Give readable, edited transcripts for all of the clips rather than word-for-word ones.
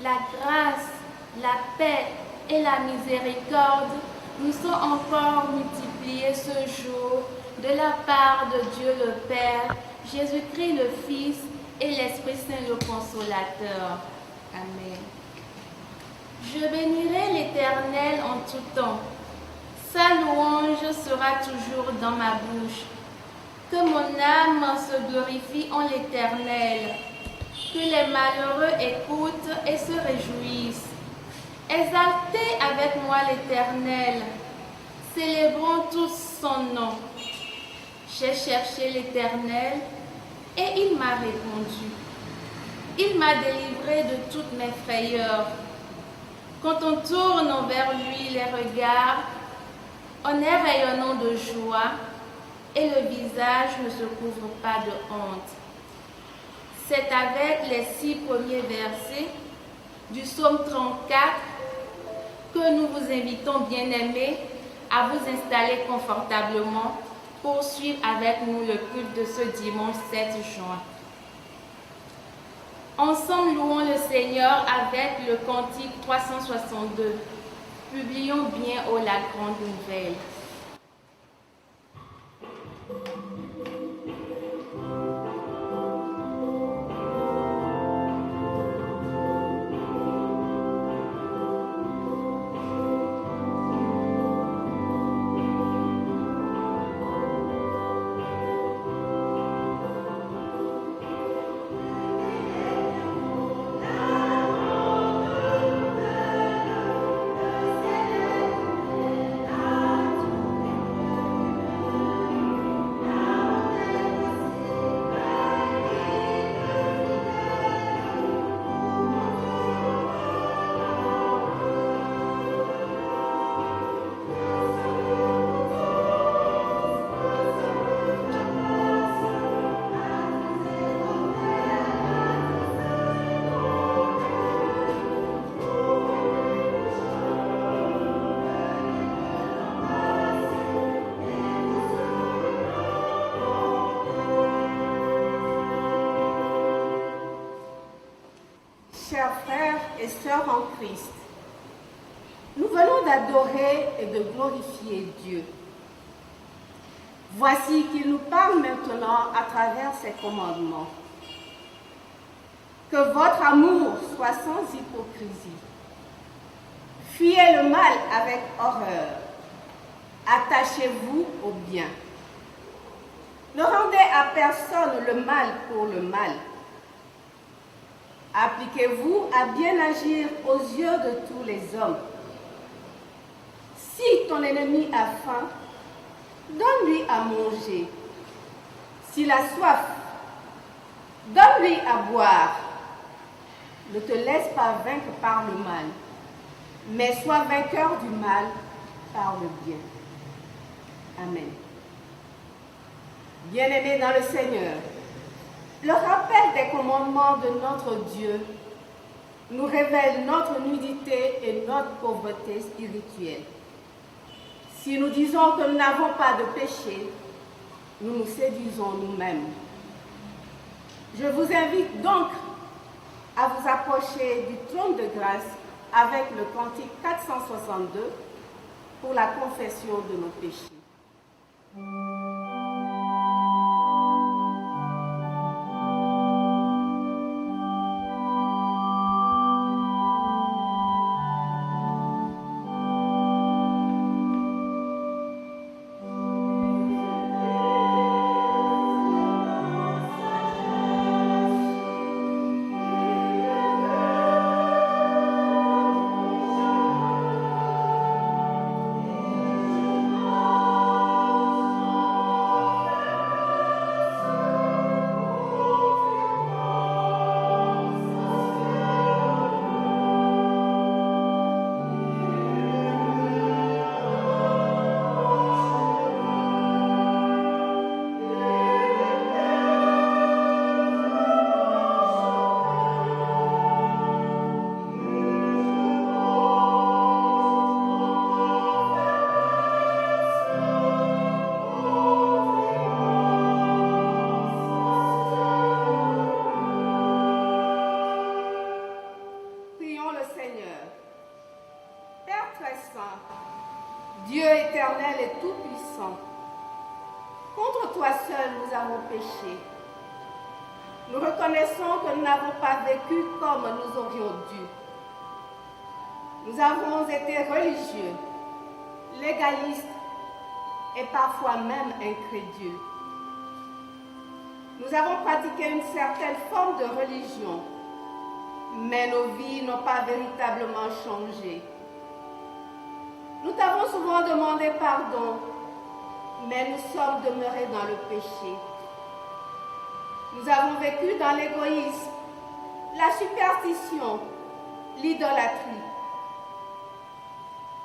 la grâce, la paix et la miséricorde nous sont encore multipliées ce jour de la part de Dieu le Père, Jésus-Christ le Fils et l'Esprit Saint le Consolateur. Amen. Je bénirai l'Éternel en tout temps. Sa louange sera toujours dans ma bouche. Que mon âme se glorifie en l'Éternel. Que les malheureux écoutent et se réjouissent. Exaltez avec moi l'Éternel. Célébrons tous son nom. J'ai cherché l'Éternel et il m'a répondu. Il m'a délivré de toutes mes frayeurs. Quand on tourne vers lui les regards, on est rayonnant de joie et le visage ne se couvre pas de honte. C'est avec les 6 premiers versets du psaume 34 que nous vous invitons, bien-aimés, à vous installer confortablement pour suivre avec nous le culte de ce dimanche 7 juin. Ensemble, louons le Seigneur avec le cantique 362. Publions bien haut la grande nouvelle. Chers frères et sœurs en Christ, nous venons d'adorer et de glorifier Dieu. Voici qu'il nous parle maintenant à travers ses commandements. Que votre amour soit sans hypocrisie. Fuyez le mal avec horreur. Attachez-vous au bien. Ne rendez à personne le mal pour le mal. Appliquez-vous à bien agir aux yeux de tous les hommes. Si ton ennemi a faim, donne-lui à manger. S'il a soif, donne-lui à boire. Ne te laisse pas vaincre par le mal, mais sois vainqueur du mal par le bien. Amen. Bien-aimés dans le Seigneur, le rappel des commandements de notre Dieu nous révèle notre nudité et notre pauvreté spirituelle. Si nous disons que nous n'avons pas de péché, nous nous séduisons nous-mêmes. Je vous invite donc à vous approcher du trône de grâce avec le cantique 462 pour la confession de nos péchés. très saint, Dieu éternel et tout-puissant, contre toi seul nous avons péché. Nous reconnaissons que nous n'avons pas vécu comme nous aurions dû. Nous avons été religieux, légalistes et parfois même incrédules. Nous avons pratiqué une certaine forme de religion, mais nos vies n'ont pas véritablement changé. Nous t'avons souvent demandé pardon, mais nous sommes demeurés dans le péché. Nous avons vécu dans l'égoïsme, la superstition, l'idolâtrie.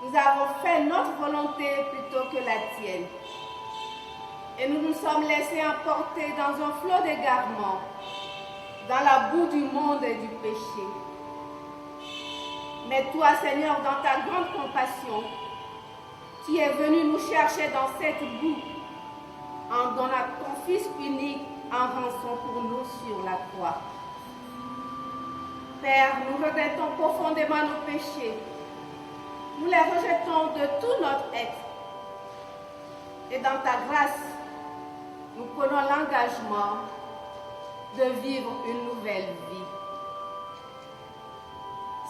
Nous avons fait notre volonté plutôt que la tienne. Et nous nous sommes laissés emporter dans un flot d'égarement, dans la boue du monde et du péché. Mais toi, Seigneur, dans ta grande compassion, tu es venu nous chercher dans cette boue en donnant ton Fils unique en rançon pour nous sur la croix. Père, nous regrettons profondément nos péchés. Nous les rejetons de tout notre être. Et dans ta grâce, nous prenons l'engagement de vivre une nouvelle vie.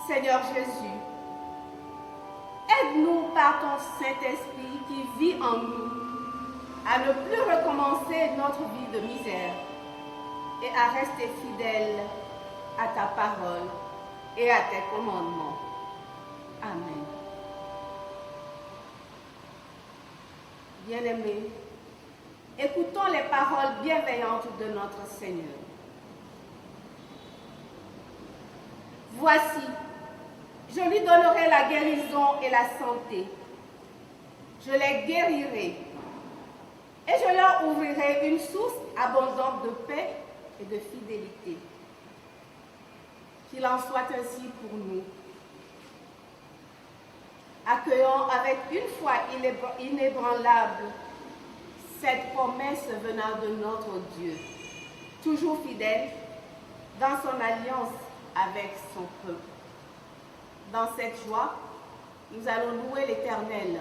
Seigneur Jésus, aide-nous par ton Saint-Esprit qui vit en nous à ne plus recommencer notre vie de misère et à rester fidèles à ta parole et à tes commandements. Amen. Bien-aimés, écoutons les paroles bienveillantes de notre Seigneur. Voici, je lui donnerai la guérison et la santé. Je les guérirai et je leur ouvrirai une source abondante de paix et de fidélité. Qu'il en soit ainsi pour nous. Accueillons avec une foi inébranlable cette promesse venant de notre Dieu, toujours fidèle dans son alliance avec son peuple. Dans cette joie, nous allons louer l'Éternel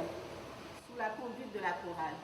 sous la conduite de la chorale.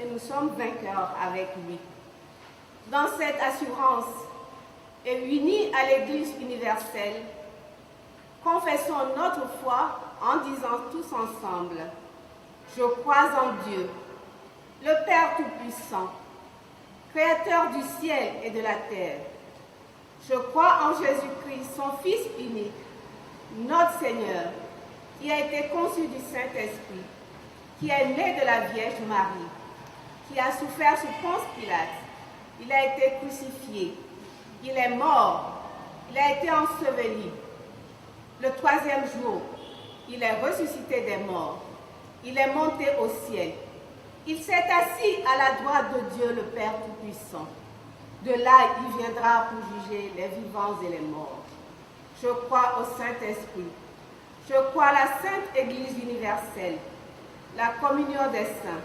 et nous sommes vainqueurs avec lui. Dans cette assurance et unis à l'Église universelle, confessons notre foi en disant tous ensemble: je crois en Dieu, le Père Tout-Puissant, Créateur du ciel et de la terre. Je crois en Jésus-Christ, son Fils unique, notre Seigneur, qui a été conçu du Saint-Esprit, qui est né de la Vierge Marie, qui a souffert sous Ponce Pilate. Il a été crucifié, il est mort, il a été enseveli. Le troisième jour, il est ressuscité des morts, il est monté au ciel. Il s'est assis à la droite de Dieu le Père Tout-Puissant. De là, il viendra pour juger les vivants et les morts. Je crois au Saint-Esprit. Je crois à la Sainte Église universelle, la communion des saints,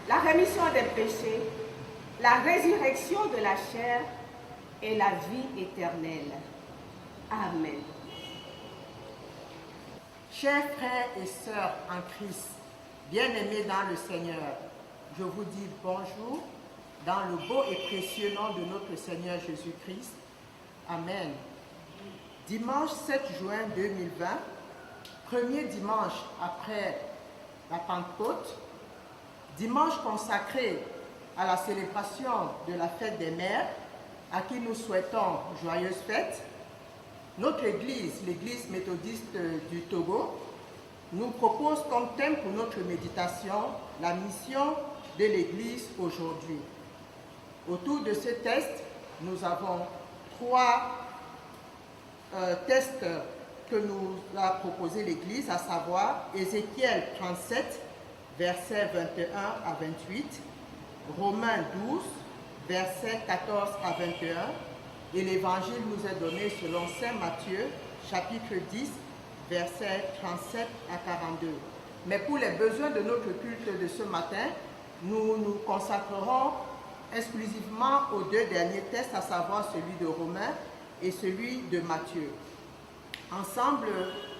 la rémission des péchés, la résurrection de la chair et la vie éternelle. Amen. Chers frères et sœurs en Christ, bien-aimés dans le Seigneur, je vous dis bonjour dans le beau et précieux nom de notre Seigneur Jésus-Christ. Amen. Dimanche 7 juin 2020, premier dimanche après la Pentecôte, dimanche consacré à la célébration de la fête des mères, à qui nous souhaitons joyeuse fête. Notre Église, l'Église méthodiste du Togo, nous propose comme thème pour notre méditation la mission de l'Église aujourd'hui. Autour de ce test, nous avons trois tests que nous a proposé l'Église, à savoir Ézéchiel 37, versets 21 à 28, Romains 12, versets 14 à 21, et l'Évangile nous est donné selon Saint Matthieu, chapitre 10, versets 37 à 42. Mais pour les besoins de notre culte de ce matin, nous nous consacrerons exclusivement aux deux derniers tests, à savoir celui de Romains et celui de Matthieu. Ensemble,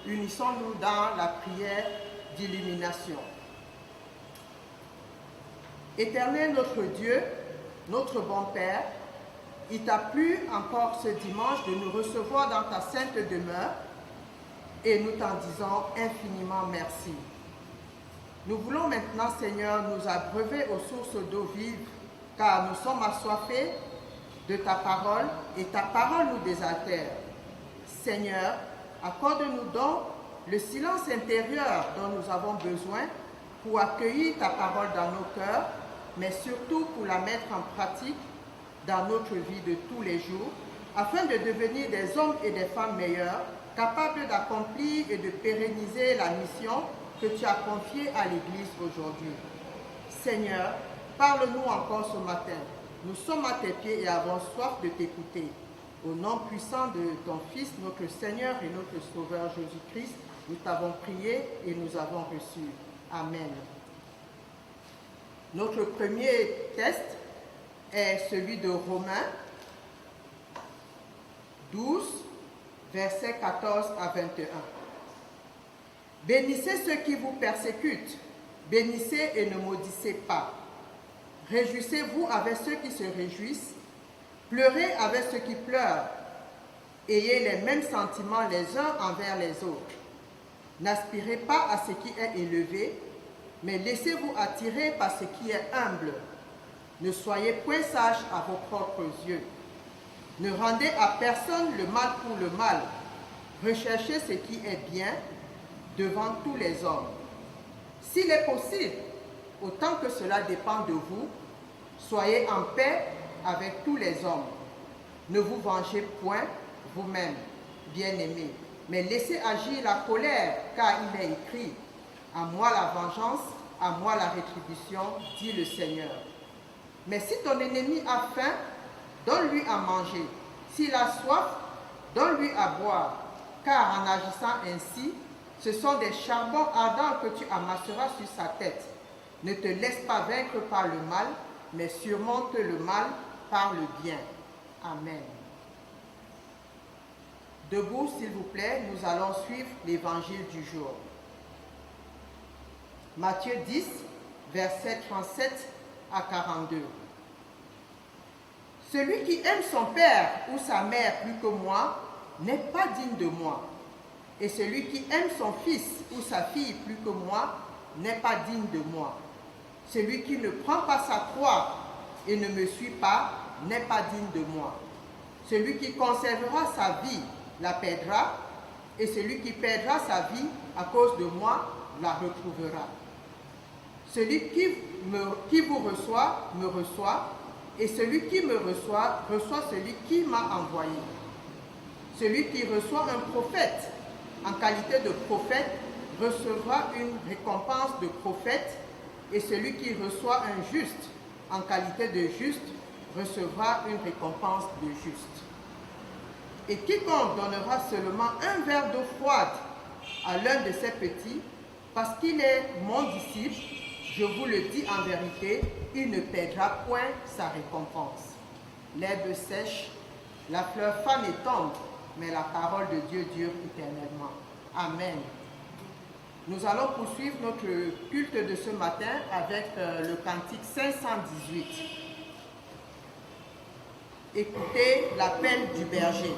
unissons-nous dans la prière d'illumination. Éternel notre Dieu, notre bon Père, il t'a plu encore ce dimanche de nous recevoir dans ta sainte demeure et nous t'en disons infiniment merci. Nous voulons maintenant, Seigneur, nous abreuver aux sources d'eau vive, car nous sommes assoiffés de ta parole et ta parole nous désaltère. Seigneur, accorde-nous donc le silence intérieur dont nous avons besoin pour accueillir ta parole dans nos cœurs, mais surtout pour la mettre en pratique dans notre vie de tous les jours, afin de devenir des hommes et des femmes meilleurs, capables d'accomplir et de pérenniser la mission que tu as confiée à l'Église aujourd'hui. Seigneur, parle-nous encore ce matin. Nous sommes à tes pieds et avons soif de t'écouter. Au nom puissant de ton Fils, notre Seigneur et notre Sauveur Jésus-Christ, nous t'avons prié et nous avons reçu. Amen. Notre premier test est celui de Romains 12, versets 14 à 21. Bénissez ceux qui vous persécutent, bénissez et ne maudissez pas. Réjouissez-vous avec ceux qui se réjouissent, pleurez avec ceux qui pleurent. Ayez les mêmes sentiments les uns envers les autres. N'aspirez pas à ce qui est élevé, mais laissez-vous attirer par ce qui est humble. Ne soyez point sages à vos propres yeux. Ne rendez à personne le mal pour le mal. Recherchez ce qui est bien devant tous les hommes. S'il est possible, autant que cela dépend de vous, soyez en paix avec tous les hommes. Ne vous vengez point vous-même, bien-aimés, mais laissez agir la colère, car il est écrit « À moi la vengeance, à moi la rétribution, dit le Seigneur. » Mais si ton ennemi a faim, donne-lui à manger. S'il a soif, donne-lui à boire, car en agissant ainsi, ce sont des charbons ardents que tu amasseras sur sa tête. Ne te laisse pas vaincre par le mal, mais surmonte le mal par le bien. Amen. Debout, s'il vous plaît, nous allons suivre l'évangile du jour. Matthieu 10, versets 37 à 42. Celui qui aime son père ou sa mère plus que moi n'est pas digne de moi. Et celui qui aime son fils ou sa fille plus que moi n'est pas digne de moi. Celui qui ne prend pas sa croix et ne me suit pas n'est pas digne de moi. Celui qui conservera sa vie la perdra, et celui qui perdra sa vie à cause de moi la retrouvera. Celui qui vous reçoit, me reçoit, et celui qui me reçoit, reçoit celui qui m'a envoyé. Celui qui reçoit un prophète en qualité de prophète recevra une récompense de prophète, et celui qui reçoit un juste en qualité de juste recevra une récompense de juste. Et quiconque donnera seulement un verre d'eau froide à l'un de ces petits, parce qu'il est mon disciple, je vous le dis en vérité, il ne perdra point sa récompense. L'herbe sèche, la fleur fane et tombe, mais la parole de Dieu dure éternellement. Amen. Nous allons poursuivre notre culte de ce matin avec le cantique 518. Écoutez l'appel du berger.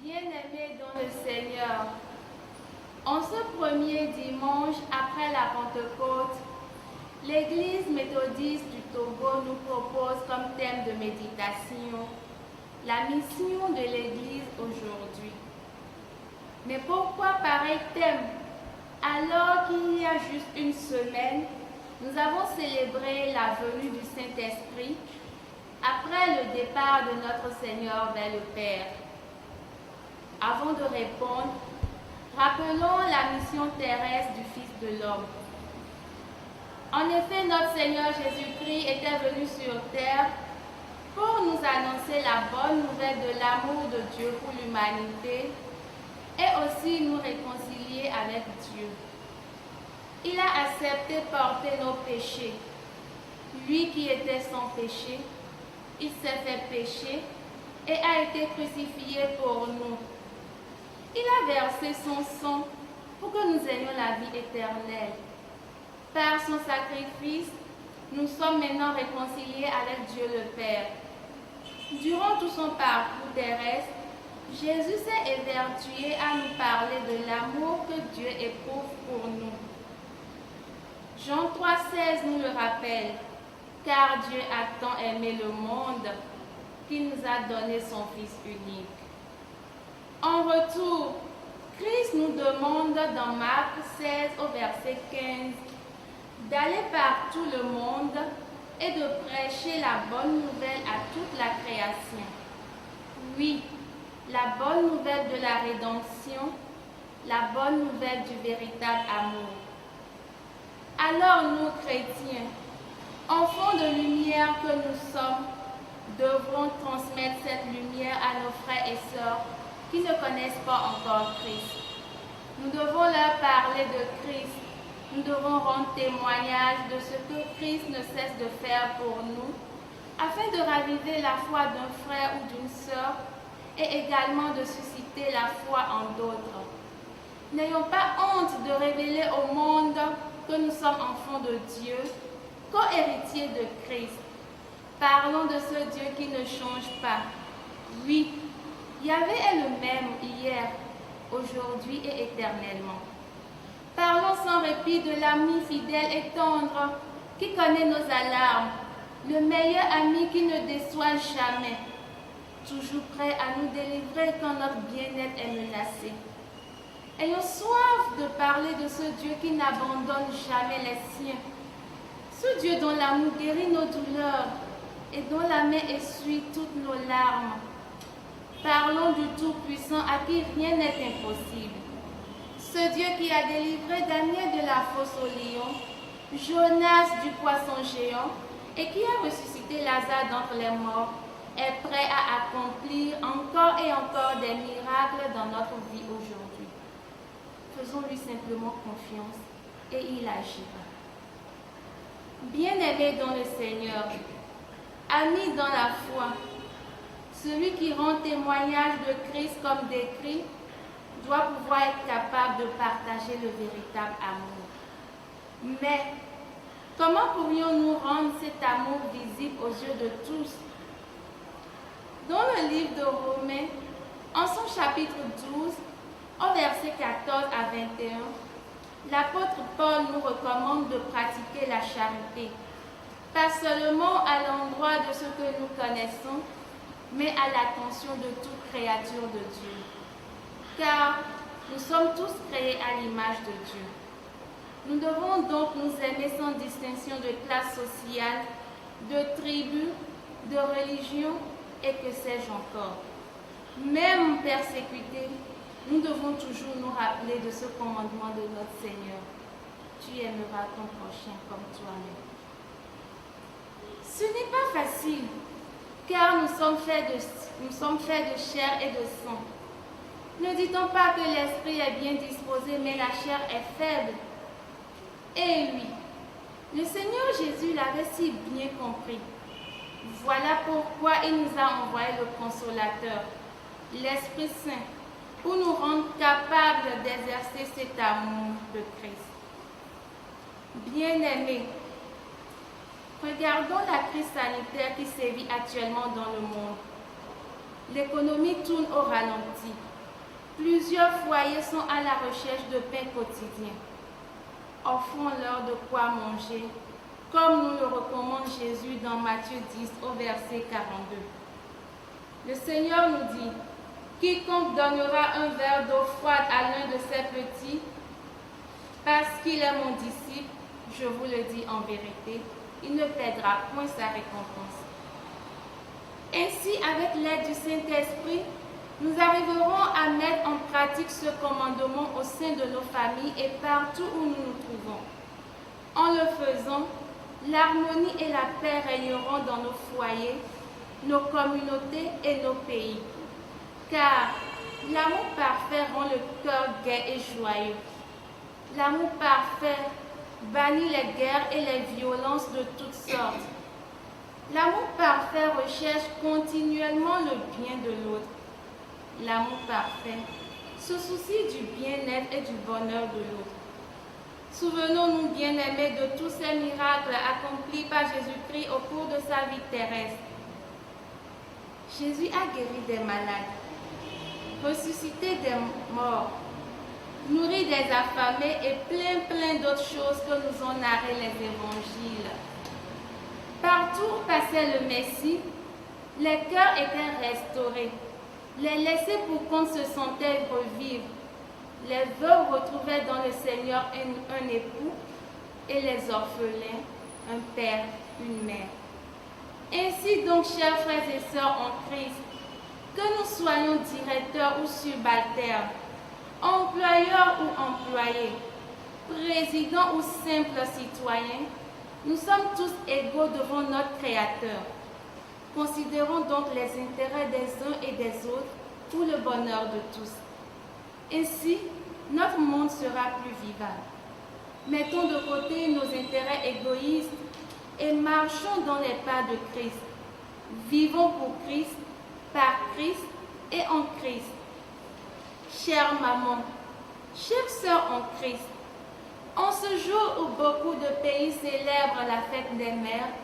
Bien-aimés dans le Seigneur, en ce premier dimanche après la Pentecôte, l'Église méthodiste du Togo nous propose comme thème de méditation la mission de l'Église aujourd'hui. Mais pourquoi pareil thème alors qu'il y a juste une semaine, Nous avons célébré la venue du Saint-Esprit après le départ de notre Seigneur vers le Père. Avant de répondre, rappelons la mission terrestre du Fils de l'homme. En effet, notre Seigneur Jésus-Christ était venu sur terre pour nous annoncer la bonne nouvelle de l'amour de Dieu pour l'humanité et aussi nous réconcilier avec Dieu. Il a accepté porter nos péchés. Lui qui était sans péché, il s'est fait pécher et a été crucifié pour nous. Il a versé son sang pour que nous ayons la vie éternelle. Par son sacrifice, nous sommes maintenant réconciliés avec Dieu le Père. Durant tout son parcours terrestre, Jésus s'est évertué à nous parler de l'amour que Dieu éprouve pour nous. Jean 3,16 nous le rappelle, car Dieu a tant aimé le monde qu'il nous a donné son Fils unique. En retour, Christ nous demande dans Marc 16 au verset 15 d'aller par tout le monde et de prêcher la bonne nouvelle à toute la création. Oui, la bonne nouvelle de la rédemption, la bonne nouvelle du véritable amour. Alors nous, chrétiens, enfants de lumière que nous sommes, devrons transmettre cette lumière à nos frères et sœurs qui ne connaissent pas encore Christ. Nous devons leur parler de Christ. Nous devons rendre témoignage de ce que Christ ne cesse de faire pour nous, afin de raviver la foi d'un frère ou d'une sœur et également de susciter la foi en d'autres. N'ayons pas honte de révéler au monde que nous sommes enfants de Dieu, co-héritiers de Christ. Parlons de ce Dieu qui ne change pas. Oui, Yahvé est le même hier, aujourd'hui et éternellement. Parlons sans répit de l'ami fidèle et tendre qui connaît nos alarmes, le meilleur ami qui ne déçoit jamais, toujours prêt à nous délivrer quand notre bien-être est menacé. Ayons soif de parler de ce Dieu qui n'abandonne jamais les siens, ce Dieu dont l'amour guérit nos douleurs et dont la main essuie toutes nos larmes. Parlons du Tout-Puissant à qui rien n'est impossible. Ce Dieu qui a délivré Daniel de la fosse au lion, Jonas du poisson géant et qui a ressuscité Lazare d'entre les morts, est prêt à accomplir encore et encore des miracles dans notre vie aujourd'hui. Faisons-lui simplement confiance et il agira. Bien-aimé dans le Seigneur, ami dans la foi, celui qui rend témoignage de Christ comme décrit doit pouvoir être capable de partager le véritable amour. Mais comment pourrions-nous rendre cet amour visible aux yeux de tous? Dans le livre de Romains, en son chapitre 12, au verset 14 à 21, l'apôtre Paul nous recommande de pratiquer la charité, pas seulement à l'endroit de ce que nous connaissons, mais à l'attention de toute créature de Dieu. Car nous sommes tous créés à l'image de Dieu. Nous devons donc nous aimer sans distinction de classe sociale, de tribu, de religion et que sais-je encore. Même persécutés, nous devons toujours nous rappeler de ce commandement de notre Seigneur. Tu aimeras ton prochain comme toi-même. Ce n'est pas facile, car nous sommes faits de chair et de sang. Ne dit-on pas que l'esprit est bien disposé, mais la chair est faible? Eh oui, le Seigneur Jésus l'avait si bien compris. Voilà pourquoi il nous a envoyé le Consolateur, l'Esprit Saint, pour nous rendre capables d'exercer cet amour de Christ. Bien-aimés, regardons la crise sanitaire qui sévit actuellement dans le monde. L'économie tourne au ralenti. Plusieurs foyers sont à la recherche de pain quotidien. Offrons-leur de quoi manger, comme nous le recommande Jésus dans Matthieu 10 au verset 42. Le Seigneur nous dit, « Quiconque donnera un verre d'eau froide à l'un de ses petits, parce qu'il est mon disciple, Je vous le dis en vérité, il ne perdra point sa récompense. Ainsi, avec l'aide du Saint-Esprit, nous arriverons à mettre en pratique ce commandement au sein de nos familles et partout où nous nous trouvons. En le faisant, l'harmonie et la paix régneront dans nos foyers, nos communautés et nos pays. Car l'amour parfait rend le cœur gai et joyeux. L'amour parfait bannit les guerres et les violences de toutes sortes. L'amour parfait recherche continuellement le bien de l'autre. L'amour parfait se soucie du bien-être et du bonheur de l'autre. Souvenons-nous, bien-aimés, de tous ces miracles accomplis par Jésus-Christ au cours de sa vie terrestre. Jésus a guéri des malades, ressuscité des morts, nourri des affamés et plein d'autres choses que nous ont narré les évangiles. Partout où passait le Messie, les cœurs étaient restaurés. Les laissés pour compte se sentaient revivre. Les veuves retrouvaient dans le Seigneur un époux et les orphelins un père, une mère. Ainsi donc, chers frères et sœurs en Christ, que nous soyons directeurs ou subalternes, employeurs ou employés, présidents ou simples citoyens, nous sommes tous égaux devant notre Créateur. Considérons donc les intérêts des uns et des autres pour le bonheur de tous. Ainsi, notre monde sera plus vivable. Mettons de côté nos intérêts égoïstes et marchons dans les pas de Christ. Vivons pour Christ, par Christ et en Christ. Chère maman, chère sœur en Christ, en ce jour où beaucoup de pays célèbrent la fête des mères,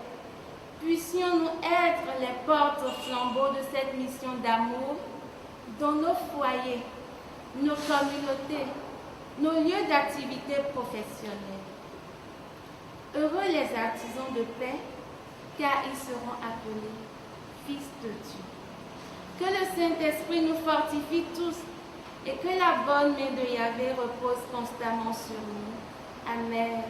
puissions-nous être les porte-flambeaux de cette mission d'amour dans nos foyers, nos communautés, nos lieux d'activité professionnelle. Heureux les artisans de paix, car ils seront appelés fils de Dieu. Que le Saint-Esprit nous fortifie tous et que la bonne main de Yahvé repose constamment sur nous. Amen.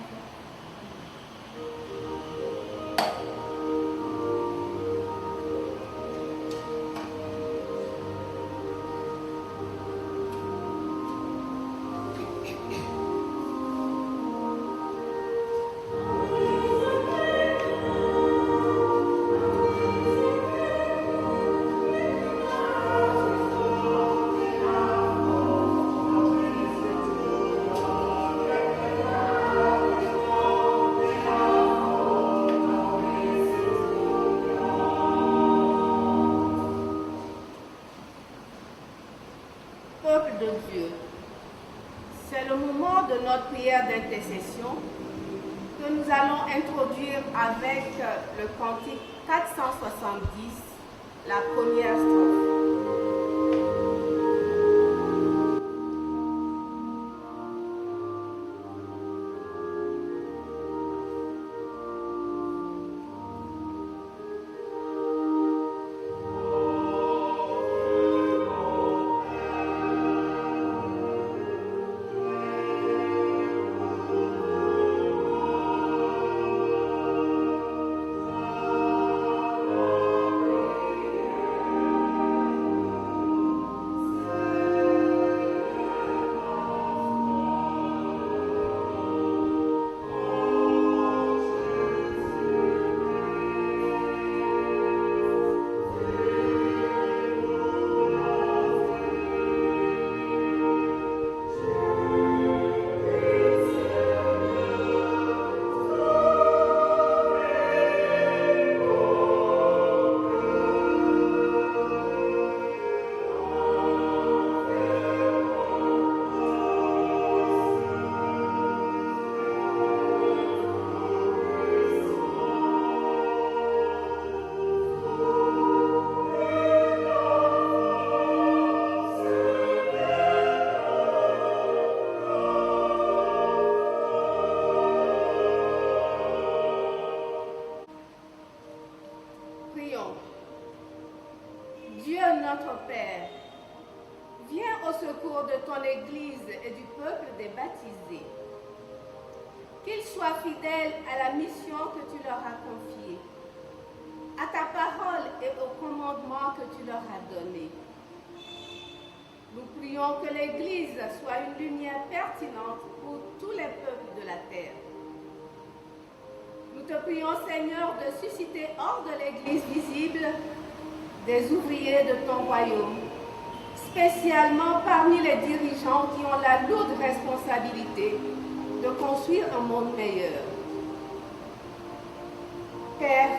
Peuple de Dieu, c'est le moment de notre prière d'intercession que nous allons introduire avec le cantique 470, la première strophe. Dieu notre Père, viens au secours de ton Église et du peuple des baptisés. qu'ils soient fidèles à la mission que tu leur as confiée, à ta parole et au commandement que tu leur as donné. Nous prions que l'Église soit une lumière pertinente pour tous les peuples de la terre. Nous te prions, Seigneur, de susciter hors de l'Église visible des ouvriers de ton royaume, spécialement parmi les dirigeants qui ont la lourde responsabilité de construire un monde meilleur. Père,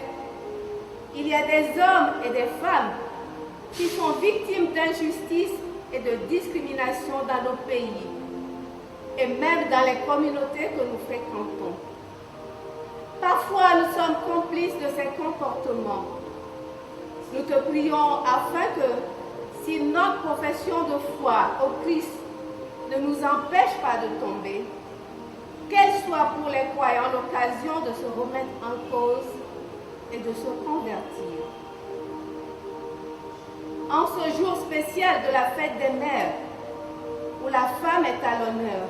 il y a des hommes et des femmes qui sont victimes d'injustice et de discrimination dans nos pays et même dans les communautés que nous fréquentons. Parfois, nous sommes complices de ces comportements. Nous te prions afin que, si notre profession de foi au Christ ne nous empêche pas de tomber, qu'elle soit pour les croyants l'occasion de se remettre en cause et de se convertir. En ce jour spécial de la fête des mères, où la femme est à l'honneur,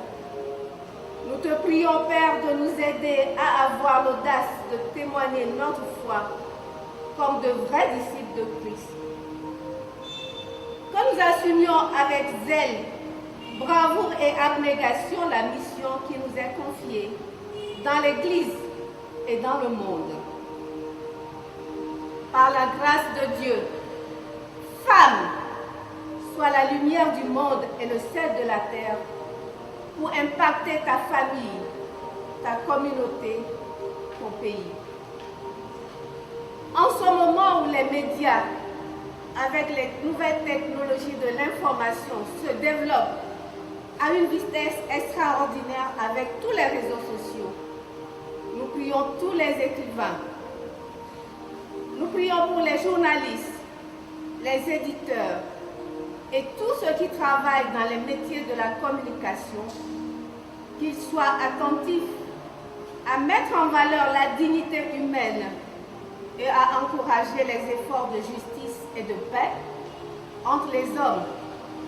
nous te prions, Père, de nous aider à avoir l'audace de témoigner notre foi comme de vrais disciples de Christ. Que nous assumions avec zèle, bravoure et abnégation la mission qui nous est confiée dans l'Église et dans le monde. Par la grâce de Dieu, femme, sois la lumière du monde et le sel de la terre pour impacter ta famille, ta communauté, ton pays. En ce moment où les médias, avec les nouvelles technologies de l'information, se développent à une vitesse extraordinaire avec tous les réseaux sociaux, nous prions tous les écrivains, nous prions pour les journalistes, les éditeurs et tous ceux qui travaillent dans les métiers de la communication, qu'ils soient attentifs à mettre en valeur la dignité humaine et à encourager les efforts de justice et de paix entre les hommes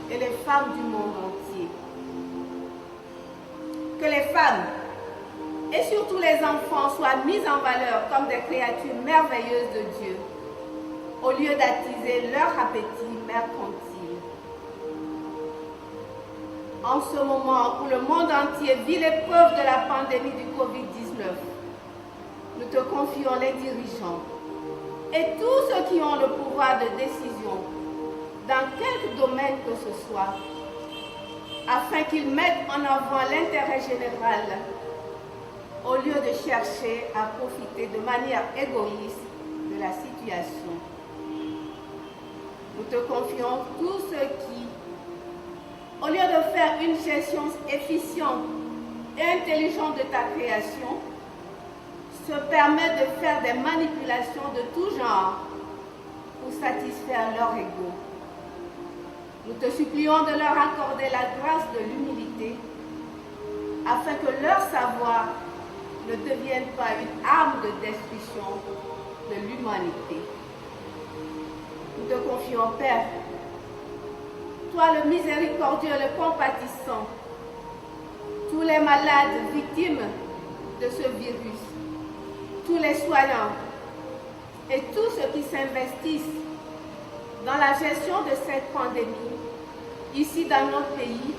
et les femmes du monde entier. Que les femmes et surtout les enfants soient mis en valeur comme des créatures merveilleuses de Dieu, au lieu d'attiser leur appétit mercantile. En ce moment où le monde entier vit l'épreuve de la pandémie du Covid-19, nous te confions les dirigeants et tous ceux qui ont le pouvoir de décision dans quelque domaine que ce soit, afin qu'ils mettent en avant l'intérêt général au lieu de chercher à profiter de manière égoïste de la situation. Nous te confions tous ceux qui, au lieu de faire une gestion efficiente et intelligente de ta création, se permettent de faire des manipulations de tout genre pour satisfaire leur ego. Nous te supplions de leur accorder la grâce de l'humilité afin que leur savoir ne devienne pas une arme de destruction de l'humanité. Nous te confions, Père, toi le miséricordieux, le compatissant, tous les malades victimes de ce virus, tous les soignants et tous ceux qui s'investissent dans la gestion de cette pandémie, ici dans notre pays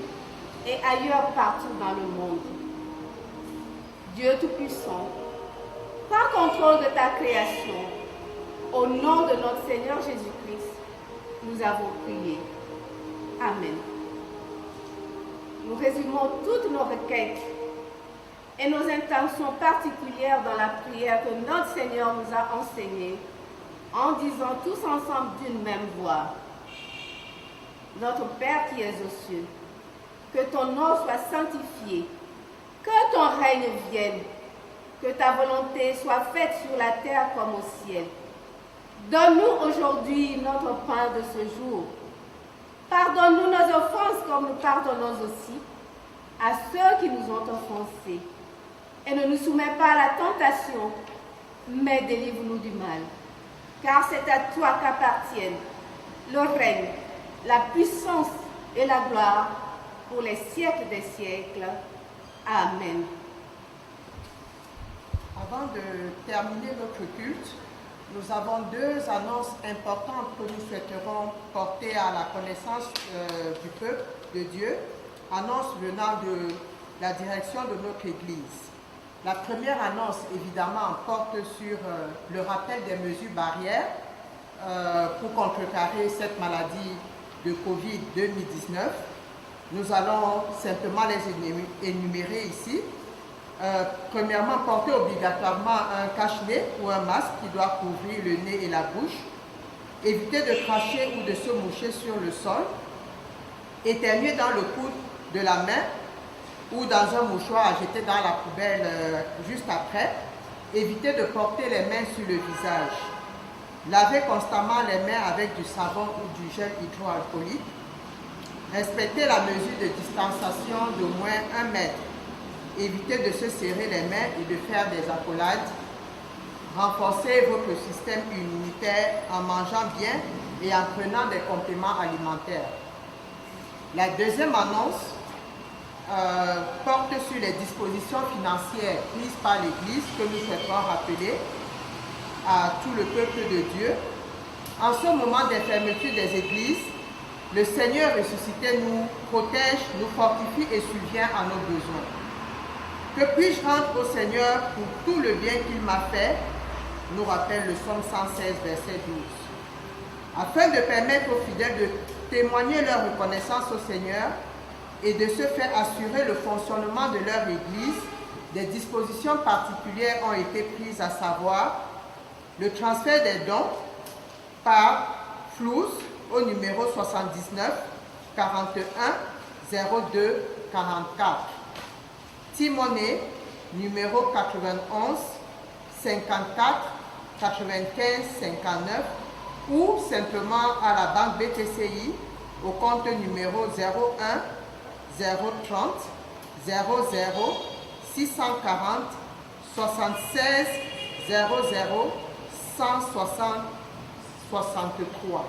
et ailleurs partout dans le monde. Dieu Tout-Puissant, prends contrôle de ta création. Au nom de notre Seigneur Jésus-Christ, nous avons prié. Amen. Nous résumons toutes nos requêtes et nos intentions particulières dans la prière que notre Seigneur nous a enseignée en disant tous ensemble d'une même voix. Notre Père qui es aux cieux, que ton nom soit sanctifié, que ton règne vienne, que ta volonté soit faite sur la terre comme au ciel. Donne-nous aujourd'hui notre pain de ce jour. Pardonne-nous nos offenses comme nous pardonnons aussi à ceux qui nous ont offensés. Et ne nous soumets pas à la tentation, mais délivre-nous du mal. Car c'est à toi qu'appartiennent le règne, la puissance et la gloire pour les siècles des siècles. Amen. Avant de terminer notre culte, nous avons deux annonces importantes que nous souhaiterons porter à la connaissance du peuple de Dieu, annonces venant de la direction de notre Église. La première annonce, évidemment, porte sur le rappel des mesures barrières pour contrecarrer cette maladie de Covid-2019. Nous allons simplement les énumérer ici. Premièrement, porter obligatoirement un cache-nez ou un masque qui doit couvrir le nez et la bouche. Éviter de cracher ou de se moucher sur le sol. Éternuer dans le coude de la main ou dans un mouchoir à jeter dans la poubelle juste après. Éviter de porter les mains sur le visage. Laver constamment les mains avec du savon ou du gel hydroalcoolique. Respecter la mesure de distanciation d'au moins 1 mètre. Évitez de se serrer les mains et de faire des accolades. Renforcez votre système immunitaire en mangeant bien et en prenant des compléments alimentaires. La deuxième annonce porte sur les dispositions financières prises par l'Église que nous souhaitons rappeler à tout le peuple de Dieu. En ce moment des fermetures des églises, le Seigneur ressuscité nous protège, nous fortifie et subvient à nos besoins. Que puis-je rendre au Seigneur pour tout le bien qu'il m'a fait, nous rappelle le psaume 116, verset 12. Afin de permettre aux fidèles de témoigner leur reconnaissance au Seigneur et de se faire assurer le fonctionnement de leur Église, des dispositions particulières ont été prises, à savoir le transfert des dons par FLOUS au numéro 79 41 02 44. Timoney, numéro 91 54 95 59 ou simplement à la banque BTCI au compte numéro 01 030 00 640 76 00 160 63.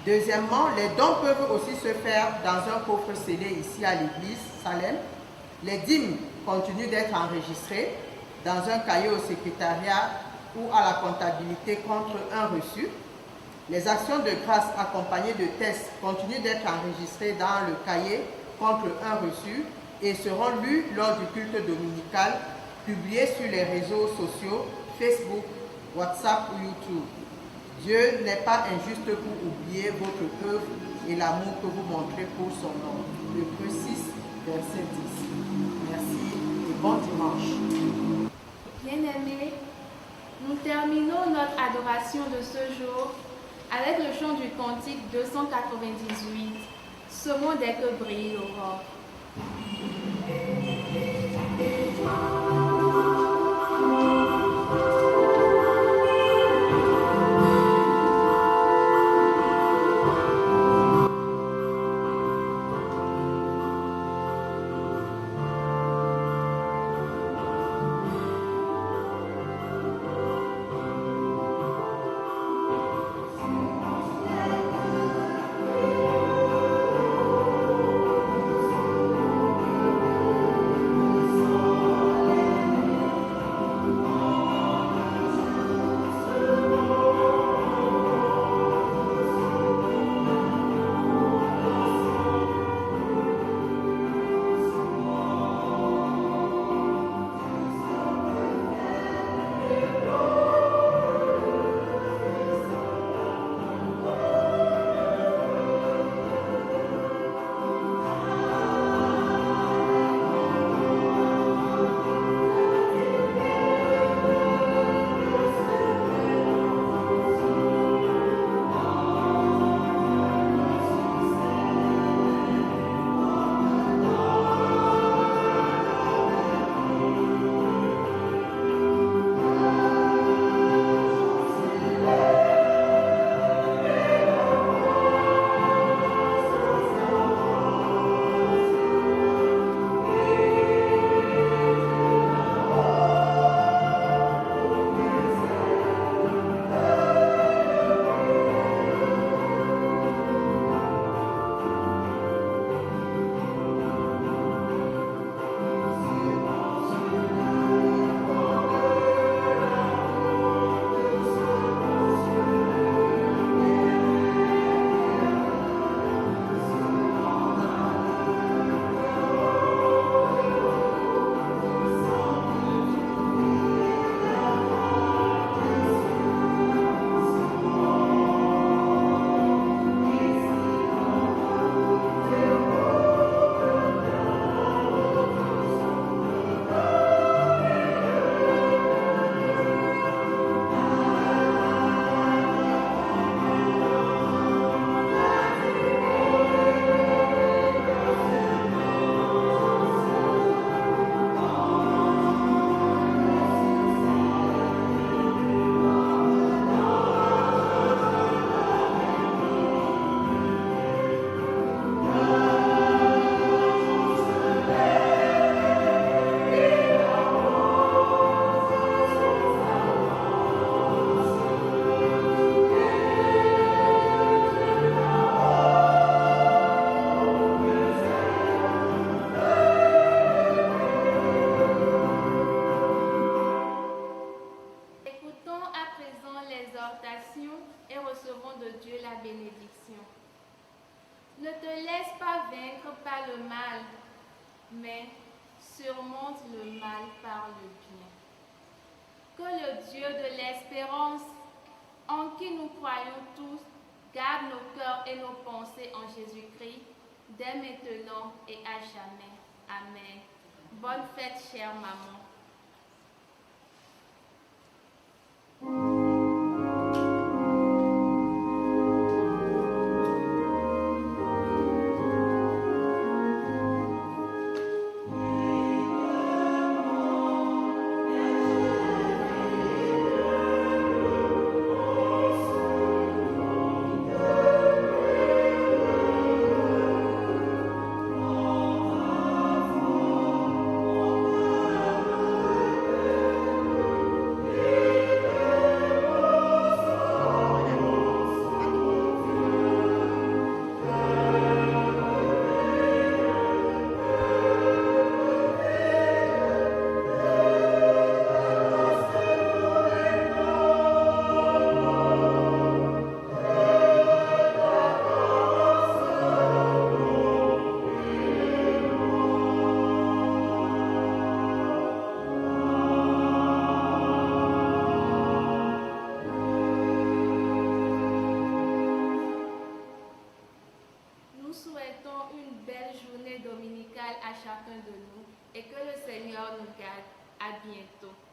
Deuxièmement, les dons peuvent aussi se faire dans un coffre scellé ici à l'église Salem. Les dîmes continuent d'être enregistrées dans un cahier au secrétariat ou à la comptabilité contre un reçu. Les actions de grâce accompagnées de tests continuent d'être enregistrées dans le cahier contre un reçu et seront lues lors du culte dominical, publiées sur les réseaux sociaux, Facebook, WhatsApp ou YouTube. Dieu n'est pas injuste pour oublier votre œuvre et l'amour que vous montrez pour son nom. Hébreux 6, verset 10. Merci et bon dimanche. Bien-aimés, nous terminons notre adoration de ce jour avec le chant du cantique 298, Saumons dès que brille l'aurore. Saumons surmonte le mal par le bien. Que le Dieu de l'espérance, en qui nous croyons tous, garde nos cœurs et nos pensées en Jésus-Christ, dès maintenant et à jamais. Amen. Bonne fête, chère maman. Nous souhaitons une belle journée dominicale à chacun de nous et que le Seigneur nous garde. À bientôt.